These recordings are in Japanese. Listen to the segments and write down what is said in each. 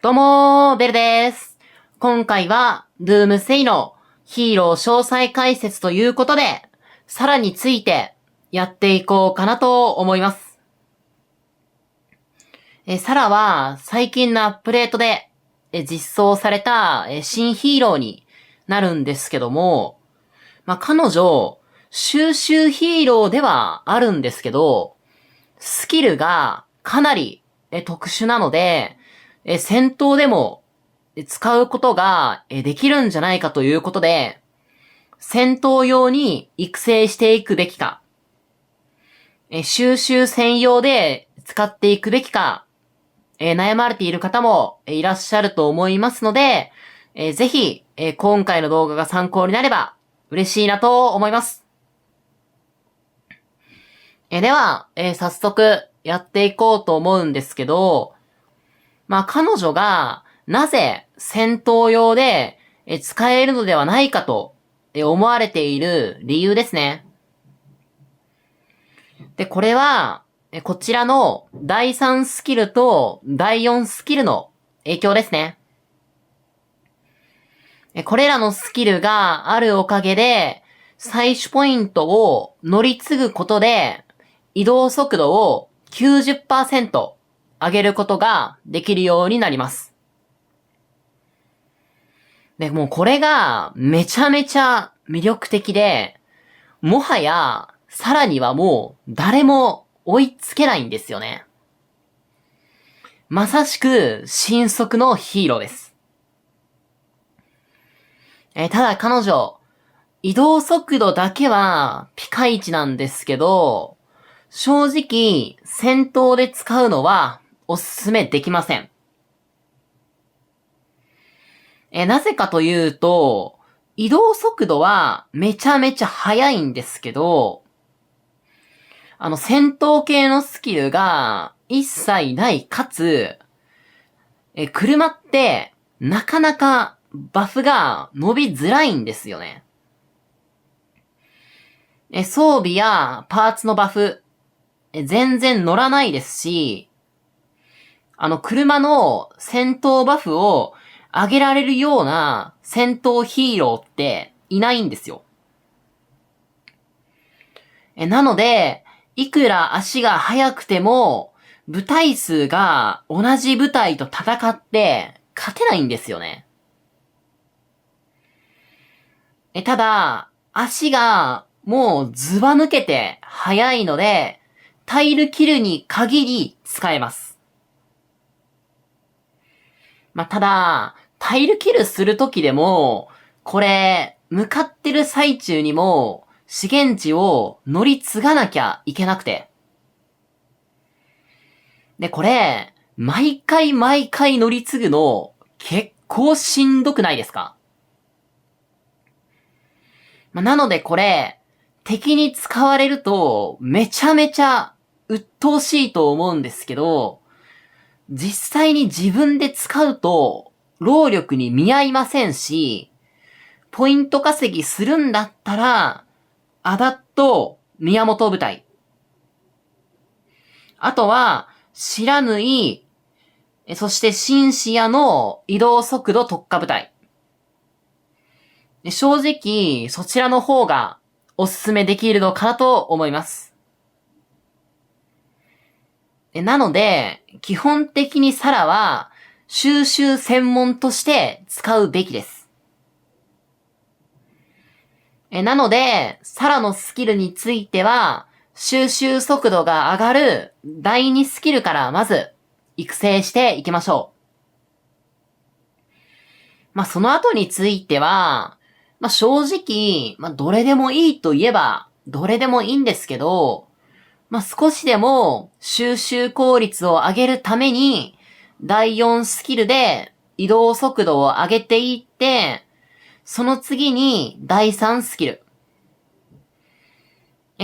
どうもー、ベルです。今回は、ドゥームセイのヒーロー詳細解説ということで、サラについてやっていこうかなと思います。サラは最近のアップデートで実装された新ヒーローになるんですけども、彼女、収集ヒーローではあるんですけど、スキルがかなり特殊なので、戦闘でも使うことができるんじゃないかということで、戦闘用に育成していくべきか、収集専用で使っていくべきか、悩まれている方もいらっしゃると思いますので、ぜひ、今回の動画が参考になれば嬉しいなと思います。では、早速やっていこうと思うんですけど、彼女がなぜ戦闘用で使えるのではないかと思われている理由ですね。で、これは、こちらの第3スキルと第4スキルの影響ですね。これらのスキルがあるおかげで、採取ポイントを乗り継ぐことで、移動速度を 90% 上げることができるようになります。で、もうこれがめちゃめちゃ魅力的で、もはや、さらにはもう誰も追いつけないんですよね。まさしく新速のヒーローです。ただ彼女、移動速度だけはピカイチなんですけど、正直戦闘で使うのはおすすめできません。なぜかというと、移動速度はめちゃめちゃ速いんですけど、戦闘系のスキルが一切ないかつ、車ってなかなかバフが伸びづらいんですよね。装備やパーツのバフ、全然乗らないですし、車の戦闘バフを上げられるような戦闘ヒーローっていないんですよ。なので、いくら足が速くても、部隊数が同じ部隊と戦って勝てないんですよね。ただ、足がもうズバ抜けて速いので、タイルキルに限り使えます。ただ、タイルキルするときでも、これ、向かってる最中にも、資源地を乗り継がなきゃいけなくて。で、これ、毎回毎回乗り継ぐの、結構しんどくないですか？なのでこれ、敵に使われると、めちゃめちゃ、鬱陶しいと思うんですけど、実際に自分で使うと、労力に見合いませんし、ポイント稼ぎするんだったら、アダット、宮本部隊。あとは、知らぬい、そしてシンシアの移動速度特化部隊。正直、そちらの方がおすすめできるのかなと思います。なので、基本的にサラは収集専門として使うべきです。なので、サラのスキルについては、収集速度が上がる第2スキルからまず育成していきましょう。その後については、正直、どれでもいいと言えば、どれでもいいんですけど、少しでも収集効率を上げるために、第4スキルで移動速度を上げていって、その次に第3スキル。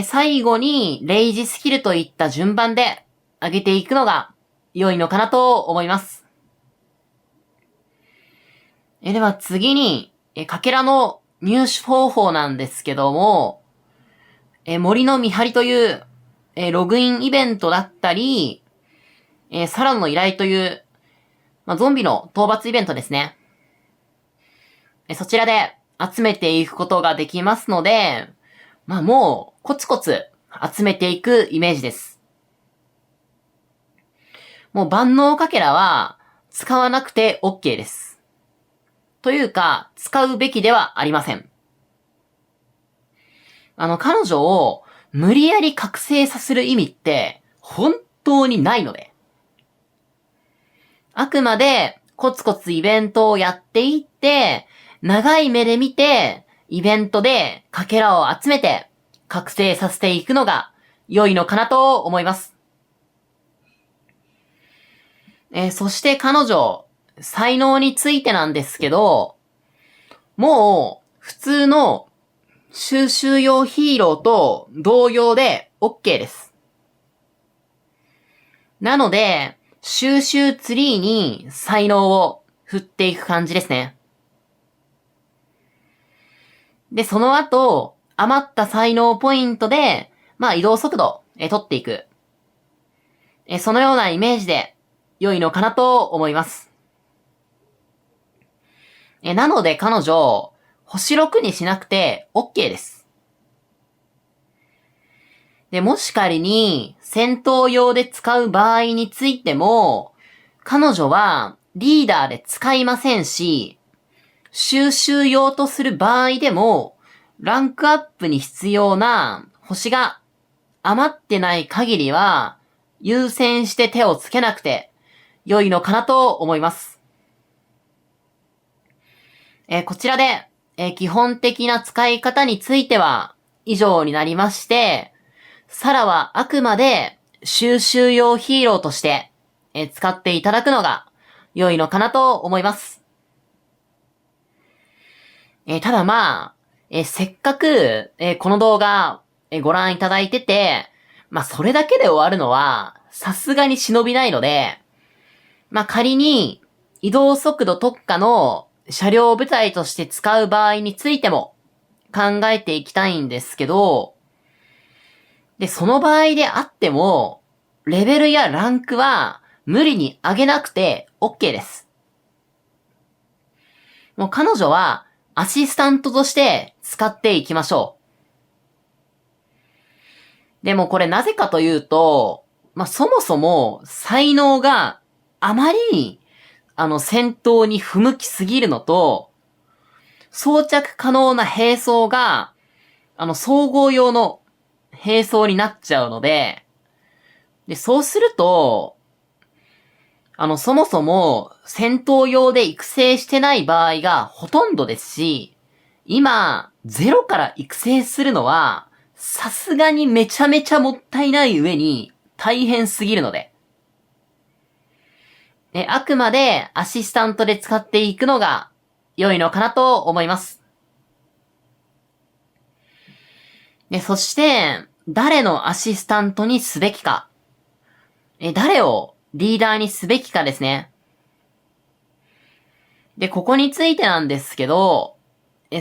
最後にレイジスキルといった順番で上げていくのが良いのかなと思います。では次に、かけらの入手方法なんですけども、森の見張りという、ログインイベントだったり、サラの依頼という、ゾンビの討伐イベントですね。そちらで集めていくことができますので、もうコツコツ集めていくイメージです。もう万能かけらは使わなくて OK です。というか、使うべきではありません。彼女を無理やり覚醒させる意味って本当にないので。あくまでコツコツイベントをやっていって、長い目で見て、イベントでかけらを集めて覚醒させていくのが良いのかなと思います。そして彼女、才能についてなんですけど、もう普通の収集用ヒーローと同様で OK です。なので、収集ツリーに才能を振っていく感じですね。で、その後、余った才能ポイントで、移動速度、取っていく。そのようなイメージで良いのかなと思います。なので彼女、星6にしなくて OK です。で、もし仮に戦闘用で使う場合についても、彼女はリーダーで使いませんし、収集用とする場合でも、ランクアップに必要な星が余ってない限りは、優先して手をつけなくて良いのかなと思います。こちらで、基本的な使い方については以上になりまして、サラはあくまで収集用ヒーローとして、使っていただくのが良いのかなと思います。ただせっかく、この動画、ご覧いただいてて、それだけで終わるのは、さすがに忍びないので、仮に、移動速度特化の車両部隊として使う場合についても、考えていきたいんですけど、で、その場合であっても、レベルやランクは、無理に上げなくて OK です。もう彼女は、アシスタントとして使っていきましょう。でもこれなぜかというと、そもそも才能があまりに、戦闘に不向きすぎるのと、装着可能な兵装が、総合用の兵装になっちゃうので、そうすると、そもそも戦闘用で育成してない場合がほとんどですし、今、ゼロから育成するのは、さすがにめちゃめちゃもったいない上に大変すぎるので。あくまでアシスタントで使っていくのが良いのかなと思います。そして、誰のアシスタントにすべきか。誰をリーダーにすべきかですね。で、ここについてなんですけど、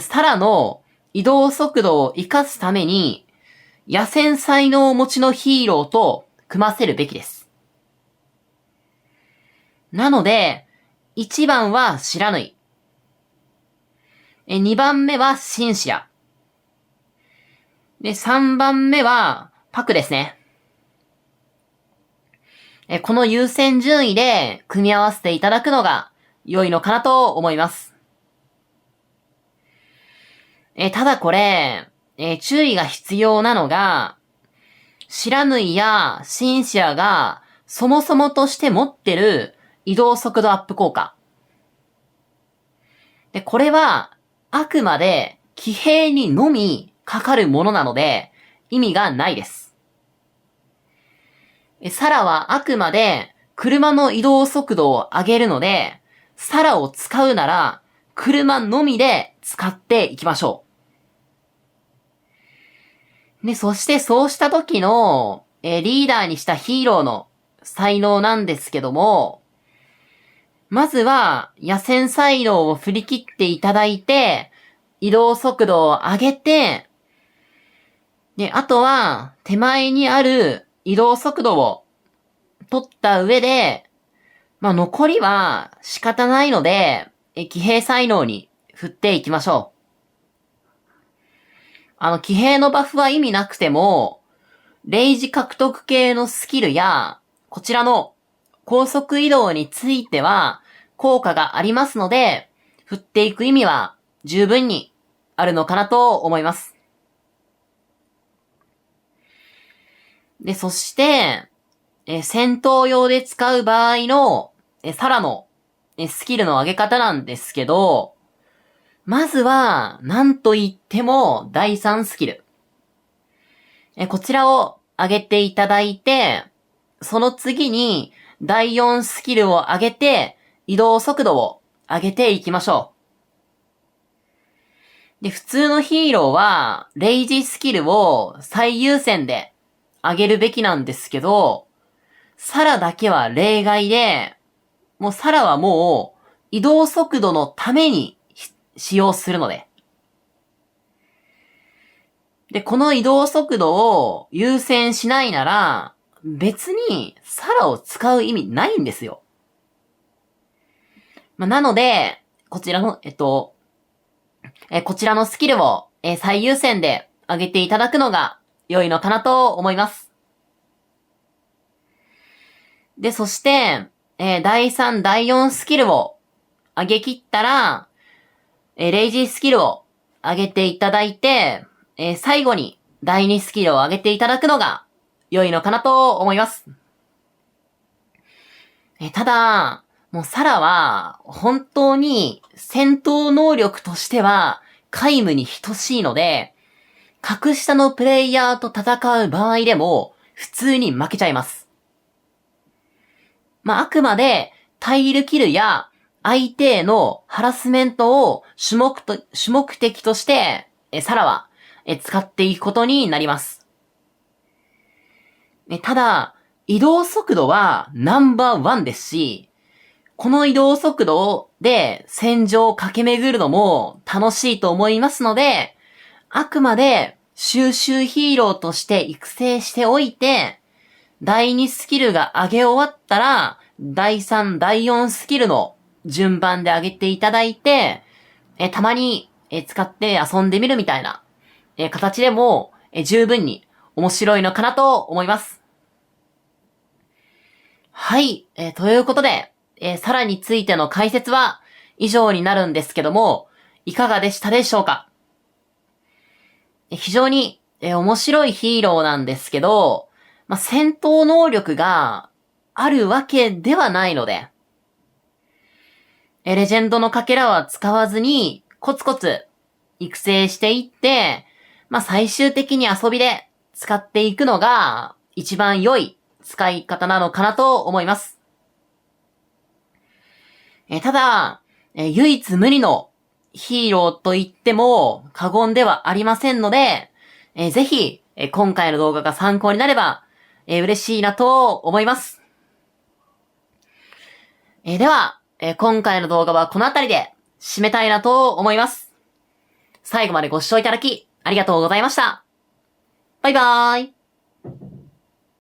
サラの移動速度を活かすために、野戦才能持ちのヒーローと組ませるべきです。なので、1番は知らぬい。2番目はシンシア。で、3番目はパクですね。この優先順位で組み合わせていただくのが良いのかなと思います。ただこれ、注意が必要なのが、知らぬいやシンシアがそもそもとして持ってる移動速度アップ効果。で、これはあくまで騎兵にのみかかるものなので意味がないです。サラはあくまで車の移動速度を上げるので、サラを使うなら車のみで使っていきましょう。で、そしてそうした時の、リーダーにしたヒーローの才能なんですけども、まずは野戦才能を振り切っていただいて、移動速度を上げて、で、あとは手前にある移動速度を取った上で、残りは仕方ないので、騎兵才能に振っていきましょう。騎兵のバフは意味なくても、レイジ獲得系のスキルや、こちらの高速移動については効果がありますので、振っていく意味は十分にあるのかなと思います。で、そして、戦闘用で使う場合の、サラの、スキルの上げ方なんですけど、まずは、なんと言っても、第3スキル。こちらを上げていただいて、その次に、第4スキルを上げて、移動速度を上げていきましょう。で、普通のヒーローは、レイジスキルを最優先で上げるべきなんですけど、サラだけは例外で、もうサラはもう移動速度のために使用するので。で、この移動速度を優先しないなら、別にサラを使う意味ないんですよ。なので、こちらの、こちらのスキルを、最優先で上げていただくのが良いのかなと思います。で、そして、第3、第4スキルを上げ切ったら、レイジースキルを上げていただいて、最後に第2スキルを上げていただくのが良いのかなと思います。ただ、もうサラは本当に戦闘能力としては皆無に等しいので、格下のプレイヤーと戦う場合でも普通に負けちゃいます。あくまでタイルキルや相手へのハラスメントを主目的として、サラは使っていくことになります。ただ、移動速度はナンバーワンですし、この移動速度で戦場を駆け巡るのも楽しいと思いますので、あくまで収集ヒーローとして育成しておいて、第2スキルが上げ終わったら、第3、第4スキルの順番で上げていただいて、たまに使って遊んでみるみたいな形でも十分に面白いのかなと思います。はい、ということで、サラについての解説は以上になるんですけども、いかがでしたでしょうか？非常に面白いヒーローなんですけど、戦闘能力があるわけではないので、レジェンドのかけらは使わずにコツコツ育成していって、最終的に遊びで使っていくのが一番良い使い方なのかなと思います。ただ、唯一無二のヒーローと言っても過言ではありませんので、ぜひ、今回の動画が参考になれば、嬉しいなと思います。では、今回の動画はこの辺りで締めたいなと思います。最後までご視聴いただきありがとうございました。バイバーイ。